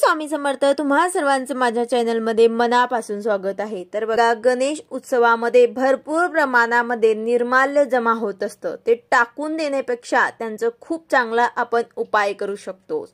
स्वामी समर्थ तुम्हा सर्वांचं माझ्या चॅनल मध्ये मनापासून स्वागत आहे। तर बघा, गणेश उत्सवामध्ये भरपूर प्रमाणामध्ये निर्माल्य जमा होत असतं, ते टाकून देण्यापेक्षा त्यांचं खूप चांगला आपण उपाय करू शकतो।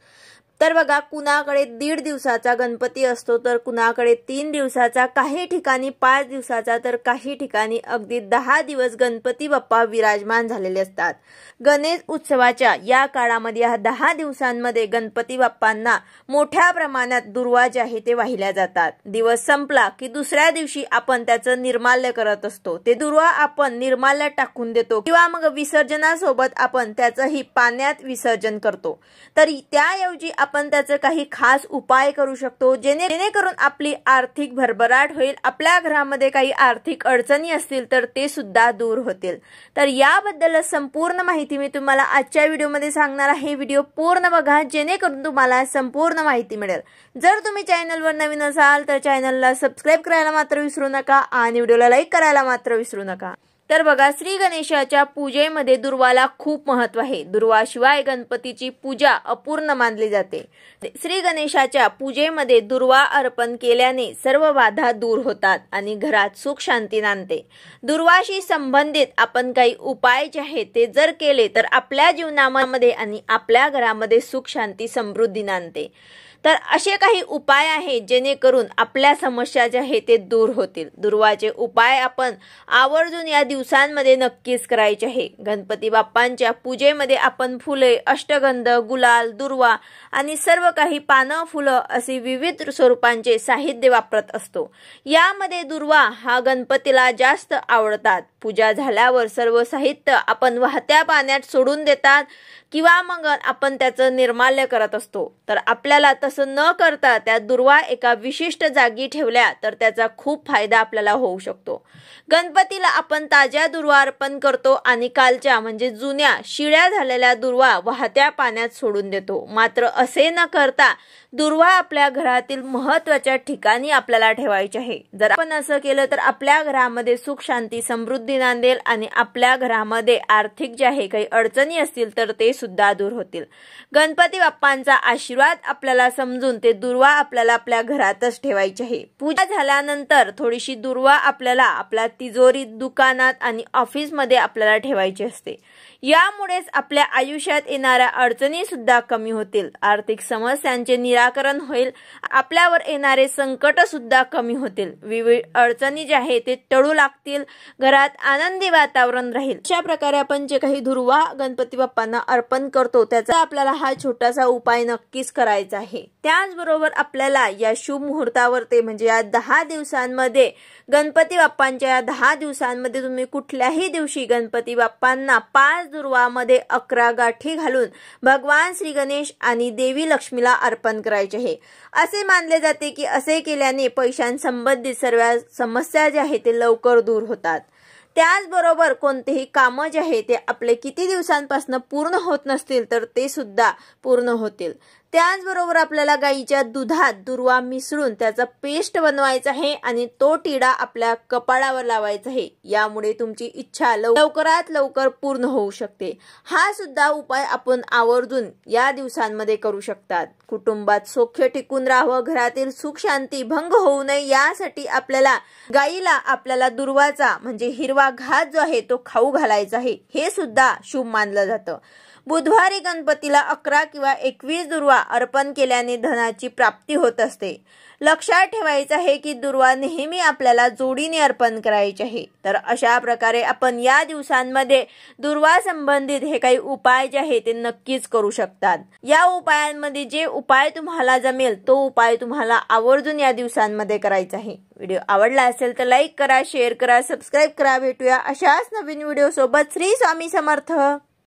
तर बघा, कुणाकडे 1.5 दिवसाचा गणपती असतो, तर कुणाकडे 3 दिवसाचा, काही ठिकाणी 5 दिवसाचा, तर काही ठिकाणी अगदी 10 दिवस गणपती बाप्पा विराजमान झालेले असतात। गणेश उत्सवाच्या या काळामध्ये या 10 दिवसांमध्ये गणपती बाप्पांना मोठ्या प्रमाणात दुर्वा जे आहे ते वाहिल्या जातात। दिवस संपला की दुसऱ्या दिवशी आपण त्याचं निर्माल्य करत असतो, ते दुर्वा आपण निर्माल्यात टाकून देतो किंवा मग विसर्जनासोबत आपण त्याचंही पाण्यात विसर्जन करतो। तर त्याऐवजी आपण त्याचे काही खास उपाय करू शकतो, जेणेकरून आपली आर्थिक भरभराट होईल, आपल्या घरामध्ये काही आर्थिक अडचणी असतील तर ते सुद्धा दूर होतील। तर याबद्दल संपूर्ण माहिती मी तुम्हाला आजच्या व्हिडिओमध्ये सांगणार आहे। व्हिडिओ पूर्ण बघा, जेणेकरून तुम्हाला संपूर्ण माहिती मिळेल। जर तुम्ही चॅनलवर नवीन असाल तर चॅनलला सबस्क्राइब करायला मात्र विसरू नका आणि व्हिडिओला लाईक करायला मात्र विसरू नका। तर बघा, श्री गणेशाच्या पूजेमध्ये दुर्वाला खूप महत्त्व आहे। दुर्वाशिवाय गणपतीची पूजा अपूर्ण मानली जाते। श्री गणेशाच्या पूजेमध्ये दुर्वा अर्पण केल्याने सर्व बाधा दूर होतात आणि घरात सुख शांती नांदते। दुर्वाशी संबंधित आपण काही उपाय जे आहेत ते जर केले तर आपल्या जीवनामध्ये आणि आपल्या घरामध्ये सुख शांती समृद्धी नांदते। तर असे काही उपाय आहेत जेणेकरून आपल्या समस्या ज्या आहेत ते दूर होतील। दुर्वाचे उपाय आपण आवर्जून या दिवसांमध्ये नक्कीच करायचे आहे। गणपती बाप्पांच्या पूजेमध्ये आपण फुले, अष्टगंध, गुलाल, दुर्वा आणि सर्व काही पानं, फुलं असे विविध स्वरूपांचे साहित्य वापरत असतो। यामध्ये दुर्वा हा गणपतीला जास्त आवडतात। पूजा झाल्यावर सर्व साहित्य आपण वाहत्या पाण्यात सोडून देतात किंवा मग आपण त्याचं निर्माल्य करत असतो। तर आपल्याला तसं न करता त्या दुर्वा एका विशिष्ट जागी ठेवल्या तर त्याचा खूप फायदा आपल्याला होऊ शकतो। गणपतीला आपण ताज्या दुर्वा अर्पण करतो आणि कालच्या म्हणजे जुन्या शिळ्या झालेल्या दुर्वा वाहत्या पाण्यात सोडून देतो। मात्र असे न करता दुर्वा आपल्या घरातील महत्त्वाच्या ठिकाणी आपल्याला ठेवायचे आहे। जर आपण असं केलं तर आपल्या घरामध्ये सुख शांती समृद्धी नांदेल आणि आपल्या घरामध्ये आर्थिक जे आहे काही अडचणी असतील तर ते सुद्धा दूर होतील। गणपती बाप्पांचा आशीर्वाद आपल्याला समजून ते दुर्वा आपल्याला आपल्या घरातच ठेवायचे आहे। पूजा झाल्यानंतर थोडीशी दुर्वा आपल्याला आपल्या तिजोरीत, दुकानात आणि ऑफिसमध्ये आपल्याला ठेवायची असते। यामुळेच आपल्या आयुष्यात येणाऱ्या अडचणी सुद्धा कमी होतील, आर्थिक समस्यांचे निराकरण होईल, आपल्यावर येणारे संकट सुद्धा कमी होतील, विविध अडचणी जे आहे ते टळू लागतील, घरात आनंदी वातावरण राहील। अशा प्रकारे आपण जे काही दुर्वा गणपती बाप्पांना अर्पण करतो त्याचा आपल्याला हा छोटासा उपाय नक्कीच करायचा आहे। त्याचबरोबर आपल्याला या शुभ मुहूर्तावर ते म्हणजे या 10 दिवसांमध्ये गणपती बाप्पांच्या या 10 दिवसांमध्ये तुम्ही कुठल्याही दिवशी गणपती बाप्पांना 5 दुर्वामध्ये 11 गाठी घालून भगवान श्री गणेश आणि देवी लक्ष्मीला अर्पण करायचे आहे। असे मानले जाते की असे केल्याने पैशांसंबंधित सर्व समस्या ज्या आहेत ते लवकर दूर होतात। त्याचबरोबर कोणतेही काम जे आहे ते आपले किती दिवसांपासून पूर्ण होत नसतील तर ते सुद्धा पूर्ण होतील। त्याचबरोबर आपल्याला गाईच्या दुधात दुर्वा मिसळून त्याचा पेस्ट बनवायचा आहे आणि तो टिडा आपल्या कपाळावर लावायचा आहे। यामुळे तुमची इच्छा लवकरात लवकर पूर्ण होऊ शकते। हा सुद्धा उपाय आपण आवर्जून या दिवसांमध्ये करू शकतात। कुटुंबात सौख्य टिकून राहावं, घरातील सुख शांती भंग होऊ नये यासाठी आपल्याला गाईला आपल्याला दुर्वाचा म्हणजे हिरवा घास जो आहे तो खाऊ घालायचा आहे। हे सुद्धा शुभ मानलं जातं। बुधवारी गणपतीला 11 किंवा 21 दुर्वा अर्पण केल्याने धनाची प्राप्ती होत असते। लक्षात ठेवायचं आहे की दुर्वा नेहमी आपल्याला जोडीने अर्पण करायचे आहे। तर अशा प्रकारे आपण या दिवसांमध्ये दुर्वा संबंधित हे काही उपाय जे आहे ते नक्कीच करू शकतात। या उपायांमध्ये जे उपाय तुम्हाला जमेल तो उपाय तुम्हाला आवर्जून या दिवसांमध्ये करायचा आहे। व्हिडिओ आवडला असेल तर लाईक करा, शेअर करा, सबस्क्राइब करा। भेटूया अशाच नवीन व्हिडिओ सोबत। श्री स्वामी समर्थ।